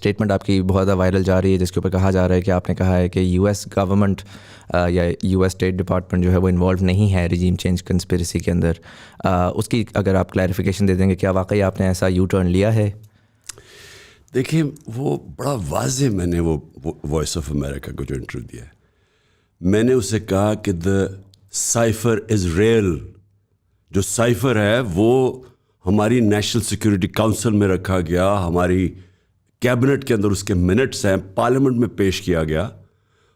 Statement آپ کی بہت زیادہ وائرل جا رہی ہے جس کے اوپر کہا جا رہا ہے کہ آپ نے کہا ہے کہ یو ایس گورنمنٹ یا یو ایس اسٹیٹ ڈپارٹمنٹ جو ہے وہ انوالو نہیں ہے رجیم چینج کنسپریسی کے اندر. اس کی اگر آپ کلیریفیکیشن دے دیں گے, کیا واقعی آپ نے ایسا یو ٹرن لیا ہے؟ دیکھیں وہ بڑا واضح میں نے وہ وائس آف امریکہ کو جو انٹرویو دیا ہے, میں نے اسے کہا کہ دا سائفر از ریئل. جو سائفر ہے وہ ہماری نیشنل سیکورٹی کونسل میں رکھا گیا, ہماری کیبنٹ کے اندر اس کے منٹس ہیں, پارلیمنٹ میں پیش کیا گیا.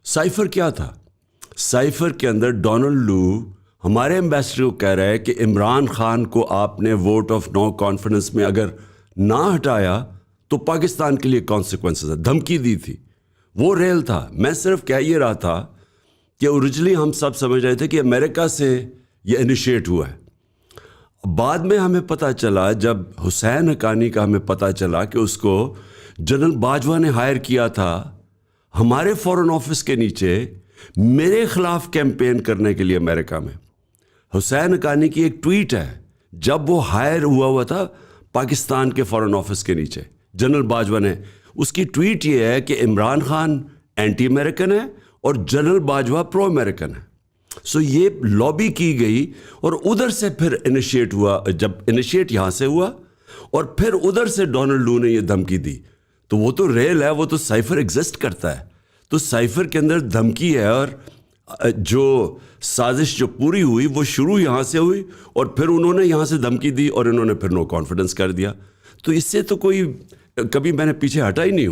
سائفر کیا تھا؟ سائفر کے اندر ڈونلڈ لو ہمارے ایمبیسڈر کو کہہ رہا ہے کہ عمران خان کو آپ نے ووٹ آف نو کانفیڈنس میں اگر نہ ہٹایا تو پاکستان کے لیے کانسیکوینسز ہے. دھمکی دی تھی, وہ ریل تھا. میں صرف کہہ یہ رہا تھا کہ اوریجنلی ہم سب سمجھ رہے تھے کہ امریکہ سے یہ انیشیٹ ہوا ہے. بعد میں ہمیں پتہ چلا, جب حسین حقانی کا ہمیں پتہ چلا کہ اس کو جنرل باجوہ نے ہائر کیا تھا ہمارے فورن آفس کے نیچے میرے خلاف کیمپین کرنے کے لیے امریکہ میں. حسین حقانی کی ایک ٹویٹ ہے جب وہ ہائر ہوا تھا پاکستان کے فورن آفس کے نیچے جنرل باجوہ نے, اس کی ٹویٹ یہ ہے کہ عمران خان اینٹی امریکن ہے اور جنرل باجوہ پرو امریکن ہے. سو یہ لابی کی گئی اور ادھر سے پھر انیشیٹ ہوا. جب انیشیٹ یہاں سے ہوا اور پھر ادھر سے ڈونلڈ لو نے یہ دھمکی دی, تو وہ تو ریل ہے, وہ تو سائفر ایگزسٹ کرتا ہے. تو سائفر کے اندر دھمکی ہے, اور جو سازش جو پوری ہوئی وہ شروع یہاں سے ہوئی اور پھر انہوں نے یہاں سے دھمکی دی اور انہوں نے پھر نو کانفیڈنس کر دیا. تو اس سے تو کوئی کبھی میں نے پیچھے ہٹا ہی نہیں ہوں.